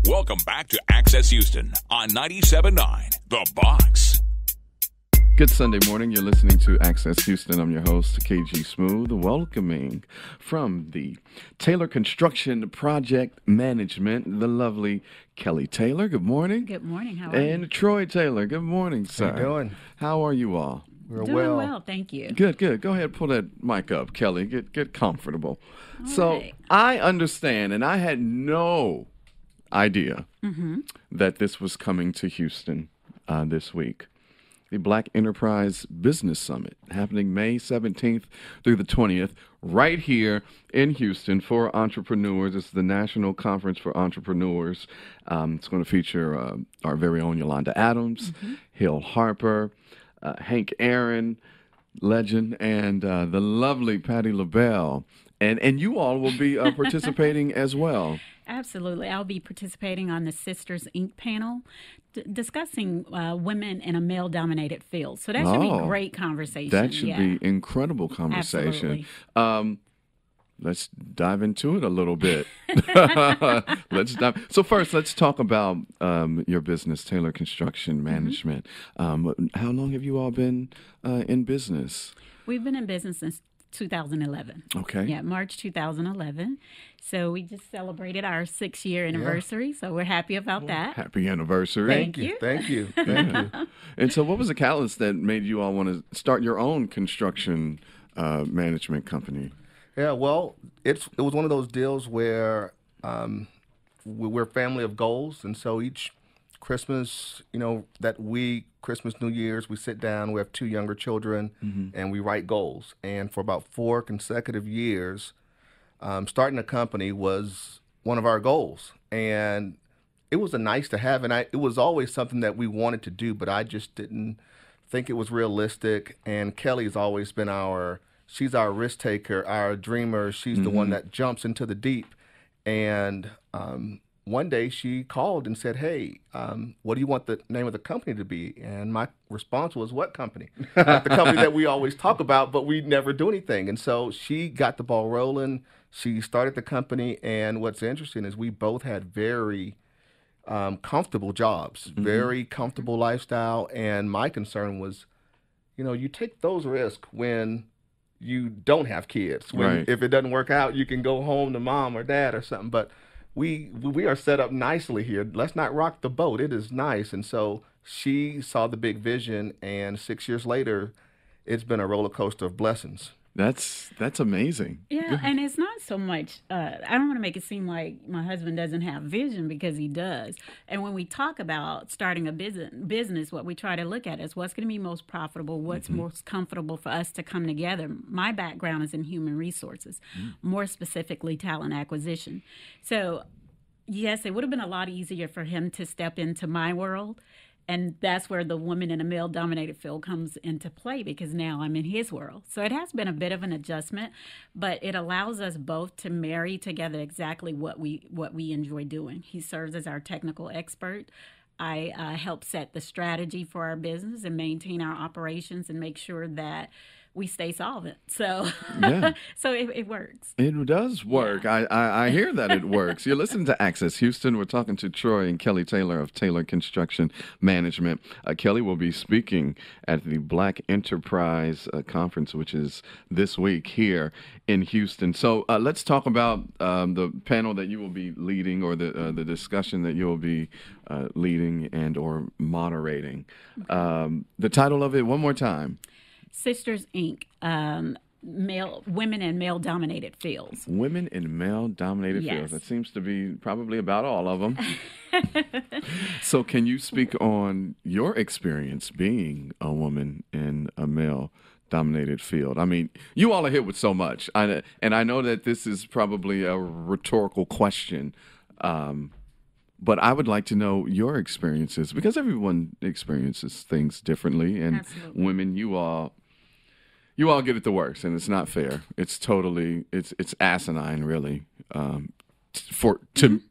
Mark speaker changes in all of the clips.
Speaker 1: Welcome back to Access Houston on 97.9 The Box.
Speaker 2: Good Sunday morning. You're listening to Access Houston. I'm your host, KG Smooth, welcoming from the Taylor Construction Project Management, the lovely Kelly Taylor. Good morning.
Speaker 3: Good morning. How are you?
Speaker 2: And Troy Taylor. Good morning, sir.
Speaker 4: How you doing?
Speaker 2: How are you all?
Speaker 4: We're
Speaker 3: Doing well, thank you.
Speaker 2: Good. Go ahead, pull that mic up, Kelly. Get comfortable.
Speaker 3: All right.
Speaker 2: I understand, and I had no idea that this was coming to Houston this week. The Black Enterprise Business Summit happening May 17th through the 20th right here in Houston for entrepreneurs. It's the National Conference for Entrepreneurs. It's going to feature our very own Yolanda Adams, Hill Harper, Hank Aaron, legend, and the lovely Patti LaBelle. And you all will be participating as well.
Speaker 3: Absolutely. I'll be participating on the Sisters Inc. panel discussing women in a male-dominated field. So that should be great conversation.
Speaker 2: That should be incredible conversation. Let's dive into it a little bit. So first, let's talk about your business, Taylor Construction Management. How long have you all been in business?
Speaker 3: We've been in business since 2011.
Speaker 2: Okay.
Speaker 3: Yeah, March 2011. So we just celebrated our 6-year anniversary. So we're happy about that.
Speaker 2: Happy anniversary.
Speaker 3: Thank you.
Speaker 4: Thank you.
Speaker 2: And so what was the catalyst that made you all want to start your own construction management company?
Speaker 4: Yeah, well, it was one of those deals where we're a family of goals, and so each Christmas, that week, Christmas, New Year's, we sit down, we have 2 younger children, and we write goals. And for about 4 consecutive years, starting a company was one of our goals. And it was a nice to have, and it was always something that we wanted to do, but I just didn't think it was realistic. And Kelly's always been she's our risk taker, our dreamer. She's the one that jumps into the deep. And one day she called and said, hey, what do you want the name of the company to be? And my response was, what company? Like the company that we always talk about, but we never do anything. And so she got the ball rolling. She started the company. And what's interesting is we both had very comfortable jobs, very comfortable lifestyle. And my concern was, you take those risks when you don't have kids. If it doesn't work out, you can go home to mom or dad or something. But we are set up nicely here. Let's not rock the boat. It is nice. And so she saw the big vision, and 6 years later, it's been a roller coaster of blessings.
Speaker 2: That's amazing.
Speaker 3: Yeah, and it's not so much, I don't want to make it seem like my husband doesn't have vision, because he does. And when we talk about starting a business, what we try to look at is what's going to be most profitable, what's most comfortable for us to come together. My background is in human resources, more specifically talent acquisition. So, yes, it would have been a lot easier for him to step into my world. And that's where the woman in a male-dominated field comes into play, because now I'm in his world. So it has been a bit of an adjustment, but it allows us both to marry together exactly what we enjoy doing. He serves as our technical expert. I help set the strategy for our business and maintain our operations and make sure that we stay solvent. So so it works.
Speaker 2: It does work. Yeah. I hear that it works. You're listening to Access Houston. We're talking to Troy and Kelly Taylor of Taylor Construction Management. Kelly will be speaking at the Black Enterprise Conference, which is this week here in Houston. So let's talk about the panel that you will be leading, or the discussion that you will be leading and or moderating. The title of it, one more time.
Speaker 3: Sisters Inc. Women in male-dominated fields.
Speaker 2: Women in male-dominated fields. That seems to be probably about all of them. So can you speak on your experience being a woman in a male-dominated field? I mean, you all are hit with so much. And I know that this is probably a rhetorical question, but I would like to know your experiences, because everyone experiences things differently. And women, you all get it the worst, and it's not fair. It's totally, it's asinine, really.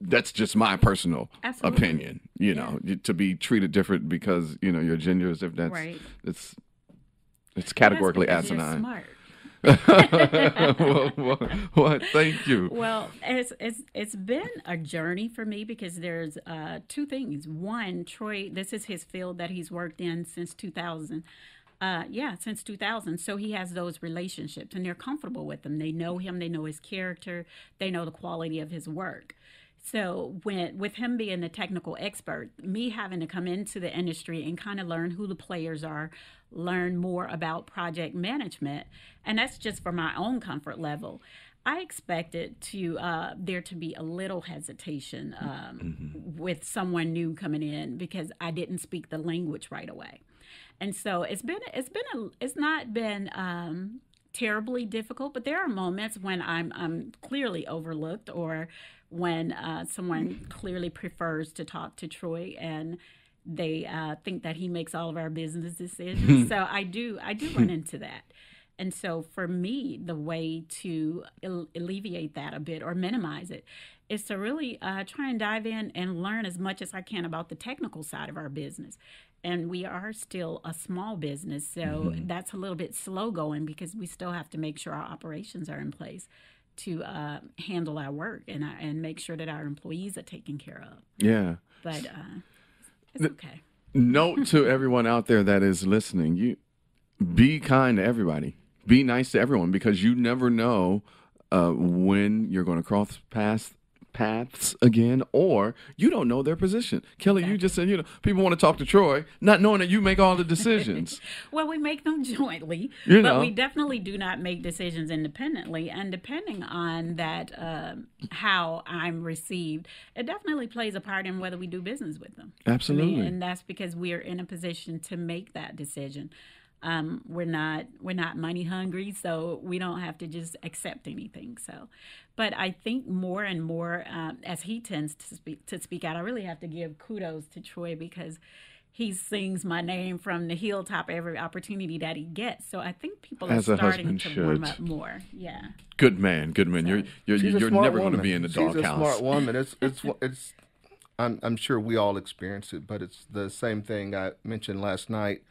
Speaker 2: That's just my personal opinion. To be treated different because your gender is different. It's categorically asinine.
Speaker 3: You're smart.
Speaker 2: Well, thank you.
Speaker 3: Well, it's been a journey for me because there's two things. One, Troy, this is his field that he's worked in since 2000. Since 2000. So he has those relationships and they're comfortable with him. They know him, they know his character, they know the quality of his work. So with him being the technical expert, me having to come into the industry and kind of learn who the players are, learn more about project management, and that's just for my own comfort level. I expected there to be a little hesitation with someone new coming in because I didn't speak the language right away, and so it's not been terribly difficult, but there are moments when I'm clearly overlooked or when someone clearly prefers to talk to Troy and they think that he makes all of our business decisions. So I do run into that. And so for me, the way to alleviate that a bit or minimize it is to really try and dive in and learn as much as I can about the technical side of our business. And we are still a small business, so that's a little bit slow going because we still have to make sure our operations are in place to handle our work and make sure that our employees are taken care of.
Speaker 2: Yeah.
Speaker 3: But it's okay.
Speaker 2: Note to everyone out there that is listening, you be kind to everybody. Be nice to everyone because you never know when you're going to cross paths again, or you don't know their position. Kelly, exactly. You just said, people want to talk to Troy, not knowing that you make all the decisions.
Speaker 3: Well, we make them jointly, but we definitely do not make decisions independently. And depending on that, how I'm received, it definitely plays a part in whether we do business with them.
Speaker 2: Absolutely.
Speaker 3: And that's because we are in a position to make that decision. We're not money hungry, so we don't have to just accept anything. So, but I think more and more as he tends to speak out, I really have to give kudos to Troy because he sings my name from the hilltop every opportunity that he gets. So I think people are starting to warm up more. Yeah.
Speaker 2: Good man. So, you're never going to be in the doghouse.
Speaker 4: She's a smart woman. It's. I'm sure we all experience it, but it's the same thing I mentioned last night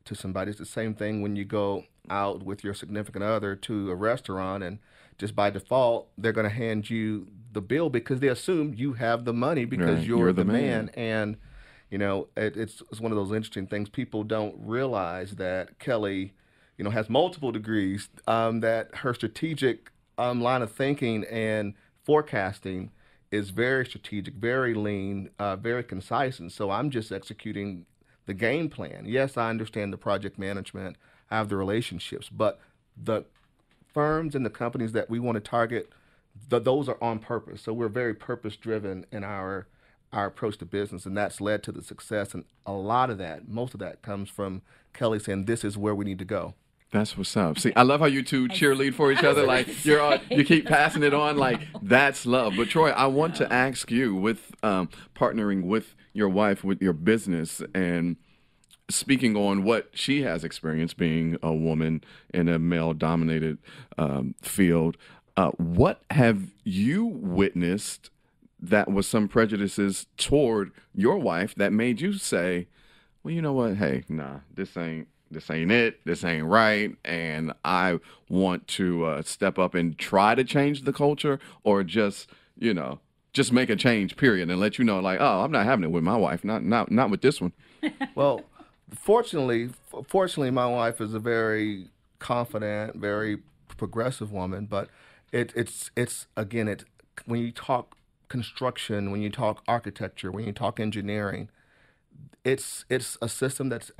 Speaker 4: to somebody. It's the same thing when you go out with your significant other to a restaurant and just by default they're going to hand you the bill because they assume you have the money because you're the man. And it's one of those interesting things. People don't realize that Kelly has multiple degrees, that her strategic line of thinking and forecasting is very strategic, very lean, very concise, and so I'm just executing the game plan. Yes, I understand the project management, I have the relationships, but the firms and the companies that we want to target, those are on purpose. So we're very purpose-driven in our approach to business, and that's led to the success. And a lot of that, most of that, comes from Kelly saying, this is where we need to go.
Speaker 2: That's what's up. See, I love how you two cheerlead for each other. Like you keep passing it on. Like that's love. But Troy, I want to ask you, with partnering with your wife with your business and speaking on what she has experienced being a woman in a male-dominated field, what have you witnessed that was some prejudices toward your wife that made you say, well, you know what? Hey, nah, this ain't it. This ain't right. And I want to step up and try to change the culture, or just make a change, period, and let you know, like, oh, I'm not having it with my wife. Not with this one. Well,
Speaker 4: fortunately, my wife is a very confident, very progressive woman. But it's when you talk construction, when you talk architecture, when you talk engineering, it's a system it's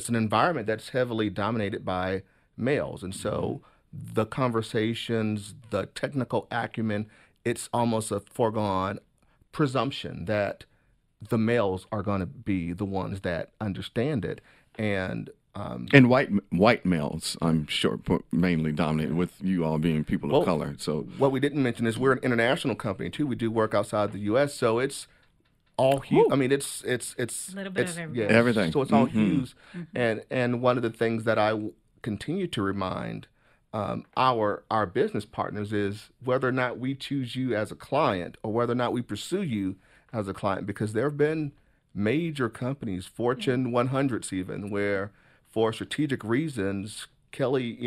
Speaker 4: an environment that's heavily dominated by males. And so the conversations, the technical acumen, it's almost a foregone presumption that the males are going to be the ones that understand it. And white males, I'm sure, mainly dominated, with you all being people of color. So what we didn't mention is we're an international company too. We do work outside the U.S., so it's all huge. I mean, it's a little bit of everything. Yeah, everything. So it's all huge. And one of the things that I continue to remind our business partners is whether or not we choose you as a client or whether or not we pursue you as a client, because there have been major companies, Fortune 100s even, where for strategic reasons, Kelly,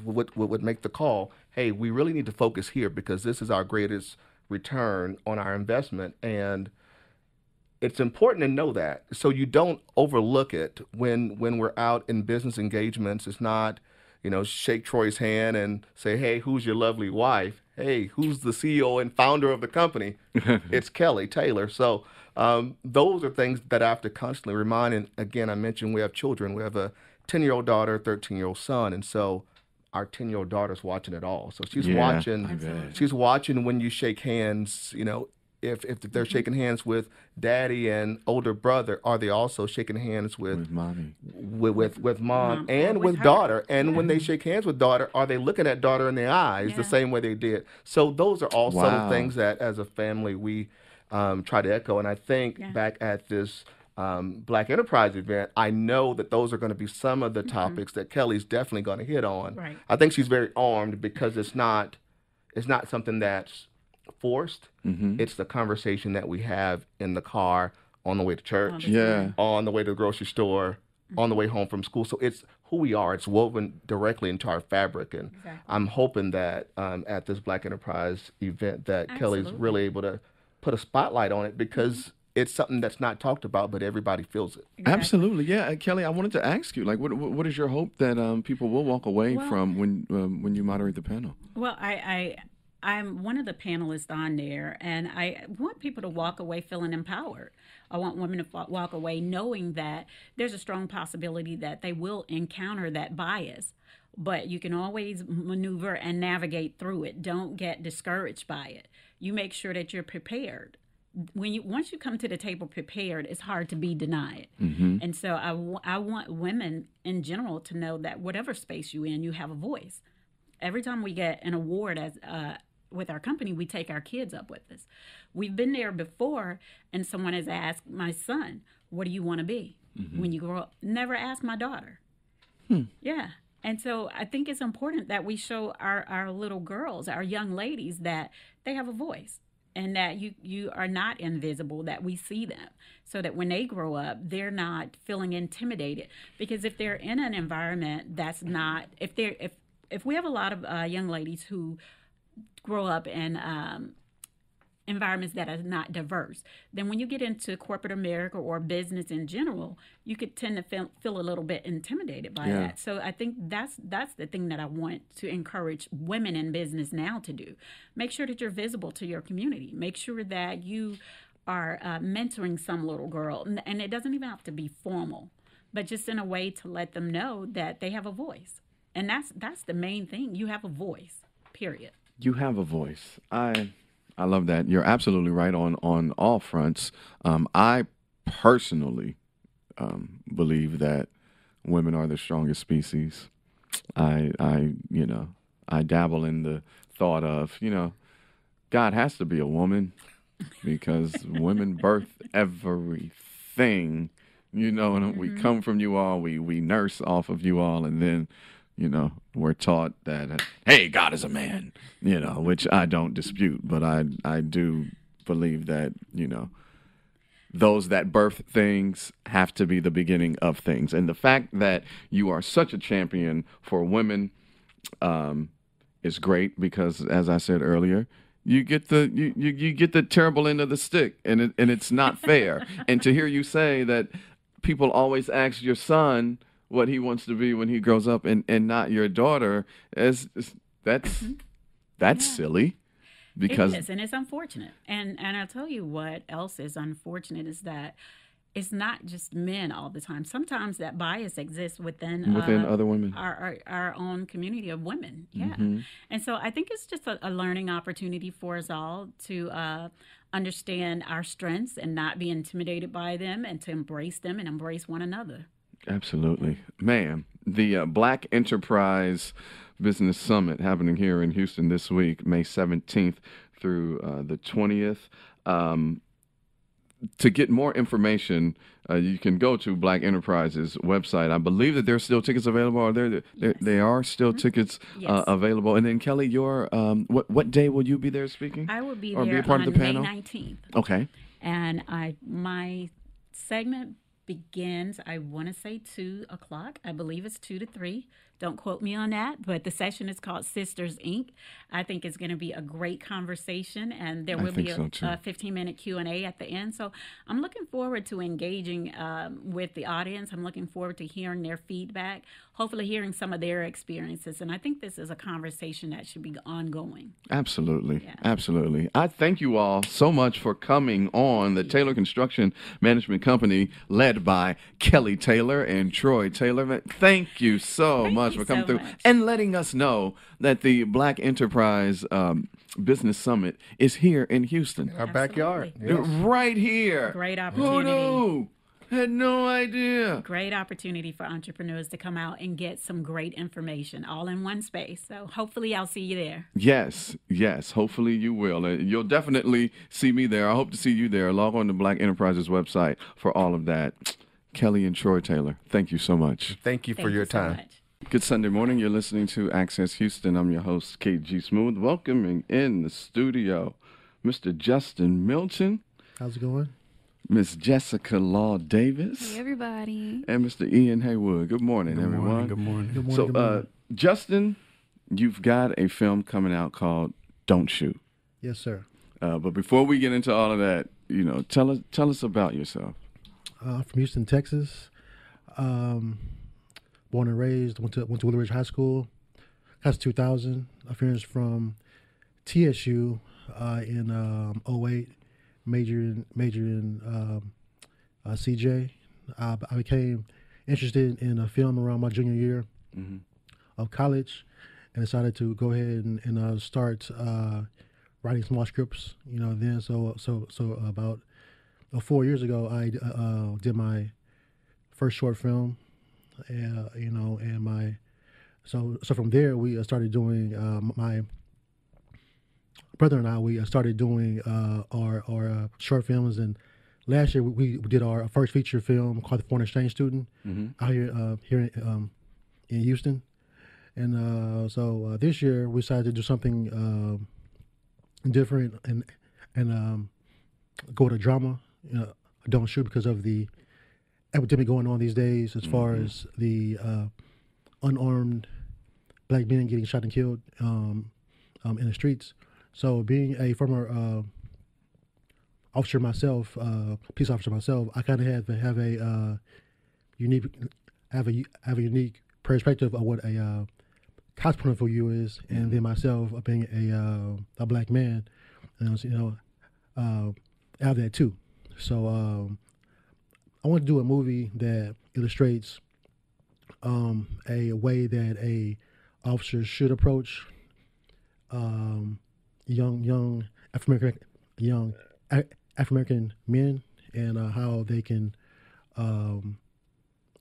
Speaker 4: would make the call. Hey, we really need to focus here because this is our greatest return on our investment, and it's important to know that so you don't overlook it when we're out in business engagements. It's not, shake Troy's hand and say, hey, who's your lovely wife? Hey, who's the CEO and founder of the company? It's Kelly Taylor. So those are things that I have to constantly remind. And again, I mentioned we have children. We have a 10-year-old daughter, 13-year-old son. And so our 10-year-old daughter's watching it all. So she's watching. She's watching when you shake hands, if they're shaking hands with daddy and older brother, are they also shaking hands with
Speaker 2: mommy,
Speaker 4: with mom and with daughter? And when they shake hands with daughter, are they looking at daughter in the eyes the same way they did? So those are all subtle things that, as a family, we try to echo. And I think back at this Black Enterprise event, I know that those are going to be some of the topics that Kelly's definitely going to hit on.
Speaker 3: Right.
Speaker 4: I think she's very armed because it's not something that's forced. It's the conversation that we have in the car on the way to church, on the way to the grocery store, on the way home from school. So it's who we are. It's woven directly into our fabric. And I'm hoping that at this Black Enterprise event that Kelly's really able to put a spotlight on it because it's something that's not talked about, but everybody feels it.
Speaker 2: Absolutely, yeah. Kelly, I wanted to ask you, what is your hope that people will walk away from when you moderate the panel?
Speaker 3: Well, I'm one of the panelists on there, and I want people to walk away feeling empowered. I want women to walk away knowing that there's a strong possibility that they will encounter that bias, but you can always maneuver and navigate through it. Don't get discouraged by it. You make sure that you're prepared. Once you come to the table prepared, it's hard to be denied. And so I want women in general to know that whatever space you're in, you have a voice. Every time we get an award with our company, we take our kids up with us. We've been there before, and someone has asked my son, what do you want to be when you grow up? Never asked my daughter. Yeah. And so I think it's important that we show our little girls, our young ladies, that they have a voice and that you are not invisible, that we see them, so that when they grow up, they're not feeling intimidated. Because if they're in an environment that's not, if we have a lot of young ladies who grow up in environments that are not diverse, then when you get into corporate America or business in general, you could tend to feel a little bit intimidated by that. So I think that's the thing that I want to encourage women in business now to do. Make sure that you're visible to your community. Make sure that you are mentoring some little girl, and it doesn't even have to be formal, but just in a way to let them know that they have a voice. And that's the main thing. You have a voice, period.
Speaker 2: You have a voice. I love that. You're absolutely right on all fronts. I personally believe that women are the strongest species. I dabble in the thought of, God has to be a woman because women birth everything, and we come from you all, we nurse off of you all, and then we're taught that, hey, God is a man, which I don't dispute, but I do believe that, those that birth things have to be the beginning of things. And the fact that you are such a champion for women is great because, as I said earlier, you get the you get the terrible end of the stick, and it's not fair. And to hear you say that people always ask your son what he wants to be when he grows up, and not your daughter, that's silly. Because
Speaker 3: it is, and it's unfortunate. And I'll tell you what else is unfortunate is that it's not just men all the time. Sometimes that bias exists within
Speaker 2: other women,
Speaker 3: our own community of women. Yeah, and so I think it's just a learning opportunity for us all to understand our strengths and not be intimidated by them, and to embrace them and embrace one another.
Speaker 2: Absolutely. Man, the Black Enterprise Business Summit happening here in Houston this week, May 17th through the 20th. To get more information, you can go to Black Enterprise's website. I believe that there's still tickets available. Are there?
Speaker 3: Yes.
Speaker 2: There are still tickets available. And then, Kelly, your what day will you be there speaking?
Speaker 3: I will be
Speaker 2: or
Speaker 3: there
Speaker 2: be a part
Speaker 3: on
Speaker 2: of the panel?
Speaker 3: May 19th.
Speaker 2: Okay.
Speaker 3: And my segment begins, I want to say 2 o'clock. I believe it's 2 to 3, Don't quote me on that, but the session is called Sisters Inc. I think it's going to be a great conversation, and there will be a 15-minute Q&A at the end. So I'm looking forward to engaging with the audience. I'm looking forward to hearing their feedback, hopefully hearing some of their experiences. And I think this is a conversation that should be ongoing.
Speaker 2: Absolutely. Yeah. Absolutely. I thank you all so much for coming on the Taylor Construction Management Company, led by Kelly Taylor and Troy Taylor. Thank you so much for coming through and letting us know that the Black Enterprise Business Summit is here in Houston.
Speaker 4: In our backyard. Yes.
Speaker 2: Right here.
Speaker 3: Great opportunity.
Speaker 2: Who knew? Had no idea.
Speaker 3: Great opportunity for entrepreneurs to come out and get some great information all in one space. So hopefully I'll see you there.
Speaker 2: Yes. Hopefully you will. You'll definitely see me there. I hope to see you there. Log on to Black Enterprise's website for all of that. Kelly and Troy Taylor, thank you so much.
Speaker 4: Thank you for your time.
Speaker 3: So
Speaker 2: Good Sunday morning. You're listening to Access Houston. I'm your host, KG Smooth. Welcoming in the studio, Mr. Justin Milton.
Speaker 5: How's it going?
Speaker 2: Miss Jessica Law-Davis.
Speaker 6: Hey, everybody.
Speaker 2: And Mr. Ian Haywood. Good morning, everyone.
Speaker 5: Good morning.
Speaker 2: So, Justin, you've got a film coming out called Don't Shoot.
Speaker 5: Yes, sir.
Speaker 2: But before we get into all of that, tell us about yourself.
Speaker 5: I'm from Houston, Texas. Born and raised. Went to Willow Ridge High School. Class of 2000. I finished from TSU in 08. Majored in CJ. I became interested in film around my junior year of college, and decided to go ahead and start writing small scripts. Then so about 4 years ago, I did my first short film, and so from there we started doing my brother and I, we started doing our short films, and last year we did our first feature film called The Foreign Exchange Student out here in Houston, and so this year we decided to do something different and go to drama. Don't shoot because of the epidemic going on these days, as far as the unarmed black men getting shot and killed in the streets. So, being a former officer myself, police officer myself, I kind of have a unique perspective of what a cops point of view is, and then myself being a black man, I have that too. So, I want to do a movie that illustrates a way that a officer should approach young African men, and how they can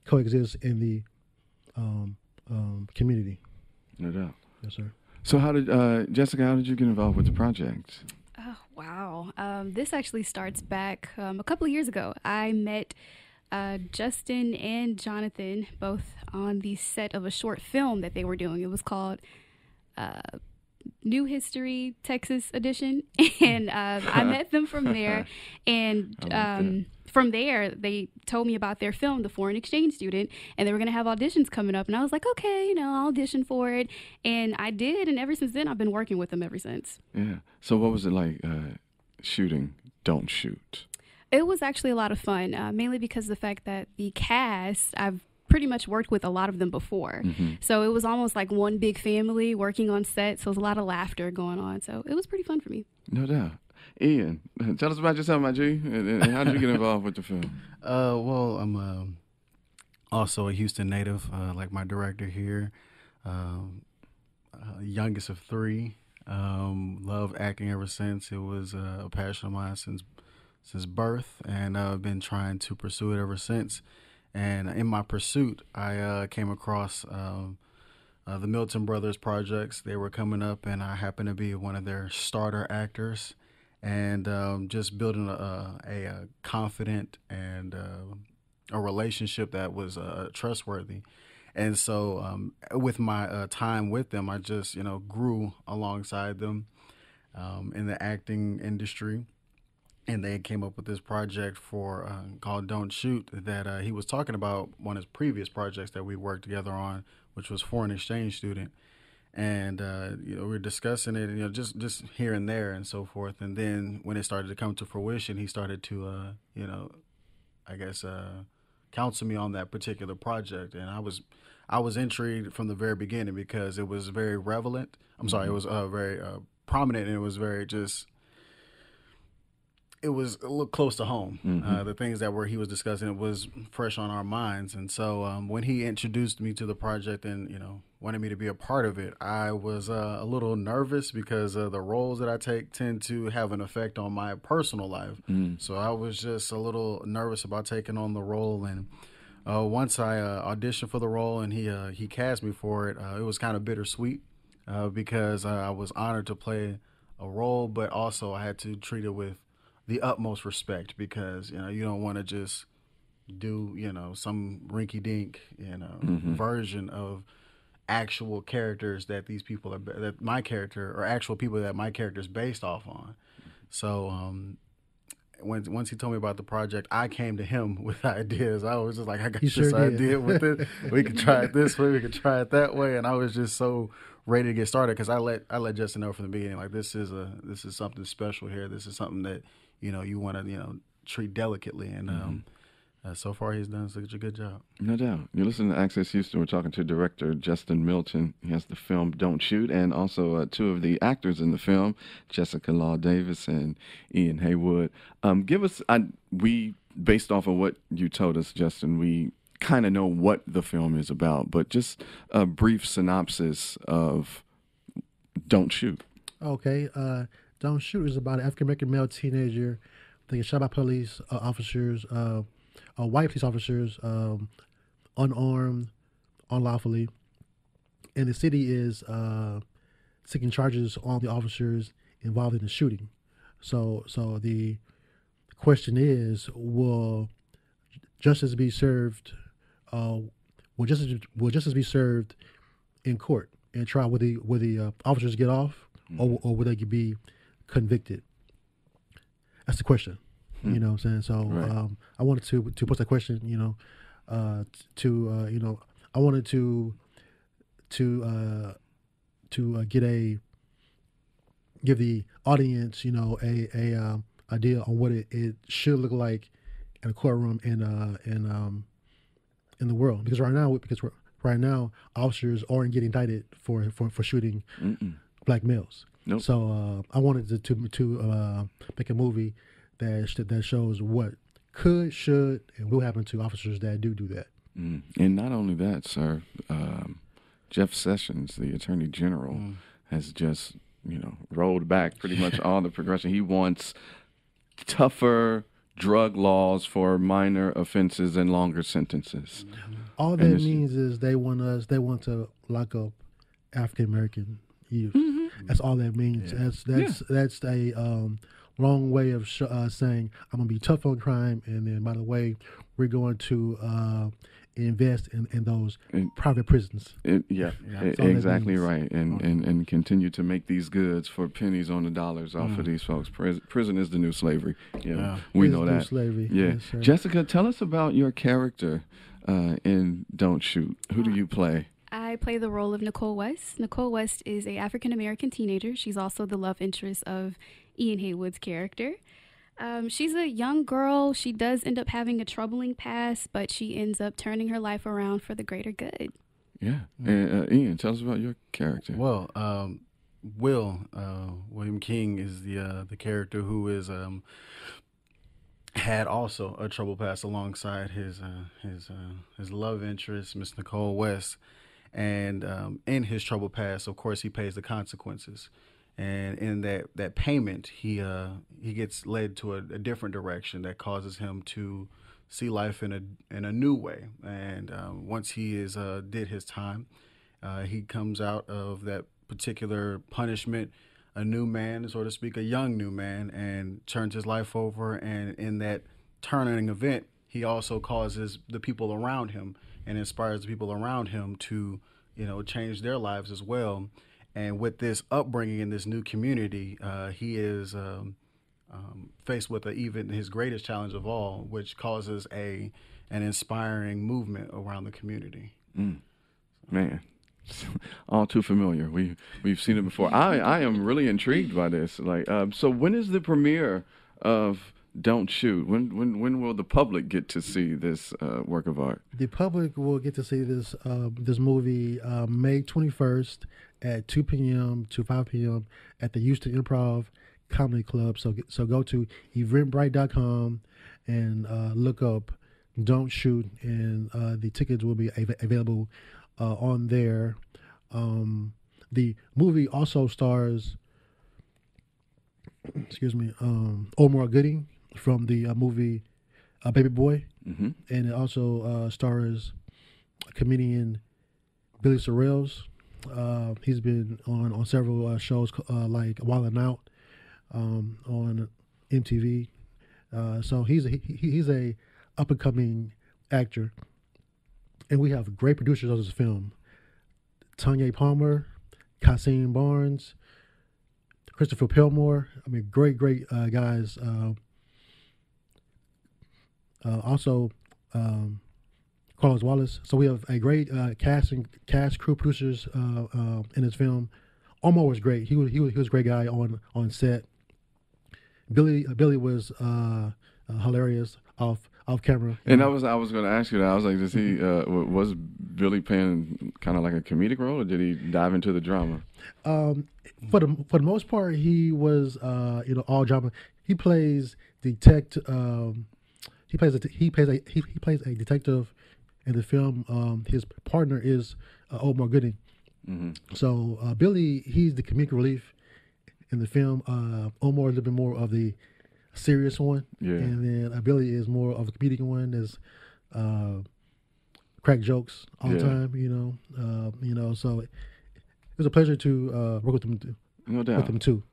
Speaker 5: coexist in the community.
Speaker 2: No doubt.
Speaker 5: Yes, sir.
Speaker 2: So Jessica, how did you get involved with the project?
Speaker 6: Oh, wow. This actually starts back a couple of years ago. I met Justin and Jonathan both on the set of a short film that they were doing. It was called New History Texas Edition, and I met them from there, and from there they told me about their film, The Foreign Exchange Student, and they were going to have auditions coming up, and I was like, okay, I'll audition for it, and I did, and ever since then I've been working with them ever since.
Speaker 2: Yeah. So what was it like shooting Don't Shoot?
Speaker 6: It was actually a lot of fun, mainly because of the fact that the cast, I've pretty much worked with a lot of them before. So it was almost like one big family working on set. So it was a lot of laughter going on. So it was pretty fun for me.
Speaker 2: No doubt. Ian, tell us about yourself, my G, and how did you get involved with the film?
Speaker 7: Well, I'm also a Houston native, like my director here. Youngest of three. Love acting ever since. It was a passion of mine since birth, and I've been trying to pursue it ever since. And in my pursuit, I came across the Milton Brothers projects. They were coming up, and I happened to be one of their starter actors. And just building a confident and a relationship that was trustworthy. And so with my time with them, I just, grew alongside them in the acting industry. and they came up with this project for called Don't Shoot that he was talking about one of his previous projects that we worked together on, which was Foreign Exchange Student. And we were discussing it, just here and there and so forth. And then when it started to come to fruition, he started to, counsel me on that particular project. And I was intrigued from the very beginning because it was very relevant. I'm sorry, it was very prominent, and it was very it was a little close to home. The things that he was discussing, it was fresh on our minds. And so when he introduced me to the project and, wanted me to be a part of it, I was a little nervous because the roles that I take tend to have an effect on my personal life. So I was just a little nervous about taking on the role. And once I auditioned for the role and he cast me for it, it was kind of bittersweet because I was honored to play a role, but also I had to treat it with the utmost respect because you don't want to just do some rinky-dink version of actual characters that these people are that my character or actual people that my character is based off on. So once he told me about the project, I came to him with ideas. I was just like, I got this idea with it. We could try it this way, we could try it that way, and I was just so ready to get started because I let Justin know from the beginning, like this is something special here. This is something that you want to treat delicately, and so far he's done such a good job.
Speaker 2: No doubt. You're listening to Access Houston. We're talking to director Justin Milton. He has the film Don't Shoot, and also two of the actors in the film, Jessica Law-Davis and Ian Haywood. Give us, based off of what you told us, Justin, we kind of know what the film is about, but just a brief synopsis of Don't Shoot.
Speaker 5: Okay. Don't Shoot is about an African-American male teenager that gets shot by police officers, white police officers, unarmed, unlawfully. And the city is seeking charges on the officers involved in the shooting. So the question is, will justice be served? Will justice be served in court and trial? Will the officers get off, or will they be convicted? That's the question. You know what I'm saying? So
Speaker 2: Right.
Speaker 5: I wanted to pose that question. I wanted to give the audience a idea on what it should look like in a courtroom in the world, because right now officers aren't getting indicted for shooting black males.
Speaker 2: Nope.
Speaker 5: So I wanted to make a movie that shows what could, should, and will happen to officers that do that.
Speaker 2: And not only that, sir, Jeff Sessions, the Attorney General, has just rolled back pretty much all the progression. He wants tougher drug laws for minor offenses and longer sentences.
Speaker 5: All that means is they want to lock up African American youth. That's all that means.
Speaker 2: Yeah.
Speaker 5: That's a long way of saying I'm gonna be tough on crime, and then by the way, we're going to invest in those private prisons.
Speaker 2: Exactly right, and continue to make these goods for pennies on the dollars off of these folks. Prison is the new slavery. We know that.
Speaker 5: Slavery.
Speaker 2: Yeah,
Speaker 5: Yes, sir.
Speaker 2: Jessica, tell us about your character in Don't Shoot. Who do you play?
Speaker 6: I play the role of Nicole West. Nicole West is a African-American teenager. She's also the love interest of Ian Haywood's character. She's a young girl. She does end up having a troubling past, but she ends up turning her life around for the greater good.
Speaker 2: Yeah. And Ian, tell us about your character.
Speaker 7: Well, William King is the character who is had also a troubled past alongside his love interest, Miss Nicole West. And in his troubled past, of course, he pays the consequences. And in that payment, he gets led to a different direction that causes him to see life in a new way. And once he did his time, he comes out of that particular punishment a new man, so to speak, a young new man, and turns his life over. And in that turning event, he also causes the people around him and inspires the people around him to, change their lives as well. And with this upbringing in this new community, he is faced with even his greatest challenge of all, which causes an inspiring movement around the community.
Speaker 2: Man, all too familiar. We've seen it before. I am really intrigued by this. Like, so when is the premiere of Don't Shoot? When will the public get to see this work of art?
Speaker 5: The public will get to see this movie May 21st at 2 p.m. to 5 p.m. at the Houston Improv Comedy Club. So go to eventbrite.com and look up Don't Shoot, and the tickets will be available on there. The movie also stars, Omar Gooding from the movie Baby Boy, and it also stars comedian Billy Sorrells. He's been on several shows like Wildin' Out on MTV. So he's a up and coming actor, and we have great producers of this film: Tanya Palmer, Kasim Barnes, Christopher Pillmore. I mean, great guys. Also, Carlos Wallace. So we have a great cast crew producers in this film. Omar was great. He was a great guy on set. Billy was hilarious off camera.
Speaker 2: And I was going to ask you that. I was like, does he was Billy playing kind of like a comedic role, or did he dive into the drama?
Speaker 5: For the most part, he was all drama. He plays detective. He plays a detective in the film. His partner is Omar Gooding. So Billy, he's the comedic relief in the film. Omar is a little bit more of the serious one, and then Billy is more of a comedic one. There's crack jokes all the time, So it was a pleasure to work with them.
Speaker 2: No doubt.
Speaker 5: With them too.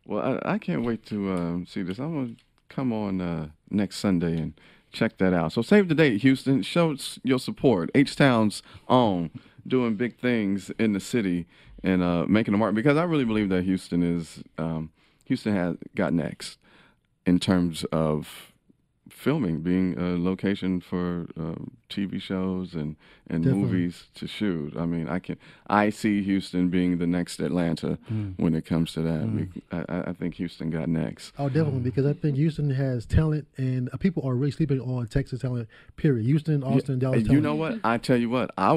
Speaker 2: Well, I can't wait to see this. I'm gonna come on next Sunday and check that out. So save the date, Houston. Show your support. H-Town's own, doing big things in the city and making a mark, because I really believe that Houston has got next in terms of filming, being a location for TV shows and movies to shoot. I mean, I see Houston being the next Atlanta when it comes to that. I think Houston got next.
Speaker 5: Oh, definitely, because I think Houston has talent, and people are really sleeping on Texas talent, period. Houston, Austin, Dallas talent.
Speaker 2: You know what? I tell you what, I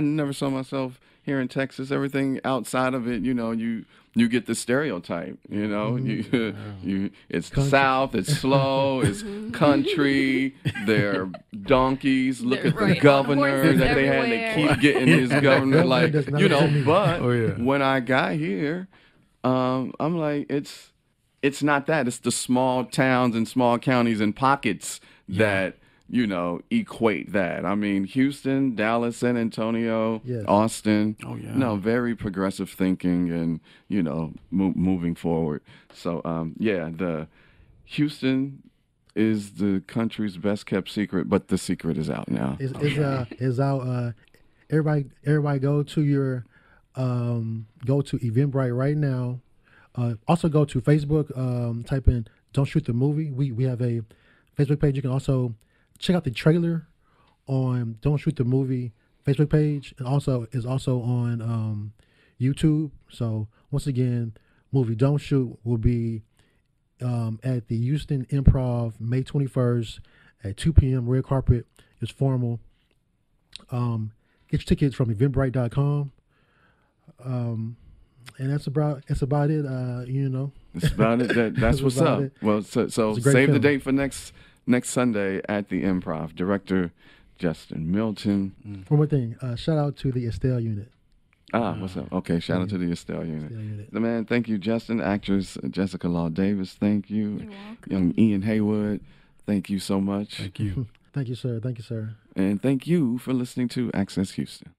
Speaker 2: never saw myself here in Texas. Everything outside of it, you get the stereotype, it's country. South, it's slow, it's country, they're donkeys. Look at the governor that they had to keep getting his governor, but when I got here, I'm like, it's not that. It's the small towns and small counties and pockets that equate that. I mean, Houston, Dallas, San Antonio, Austin. Oh, yeah. No, very progressive thinking and, moving forward. So, the Houston is the country's best kept secret, but the secret is out now.
Speaker 5: Is out. Everybody go to Eventbrite right now. Also go to Facebook, type in Don't Shoot the Movie. We have a Facebook page. You can also check out the trailer on Don't Shoot the Movie Facebook page, and also on YouTube. So once again, movie Don't Shoot will be at the Houston Improv May 21st at 2 p.m. Red carpet is formal. Get your tickets from eventbrite.com. And that's about it. It's about it.
Speaker 2: That's what's up. Well, so save the date for next Sunday at the Improv. Director Justin Milton.
Speaker 5: One more thing. Shout out to the Estelle unit.
Speaker 2: What's up? Okay, shout out to the Estelle unit. The man, thank you, Justin. Actress Jessica Law-Davis, thank you.
Speaker 6: You're welcome.
Speaker 2: Young Ian Haywood, thank you so much.
Speaker 7: Thank you.
Speaker 5: Thank you, sir.
Speaker 2: And thank you for listening to Access Houston.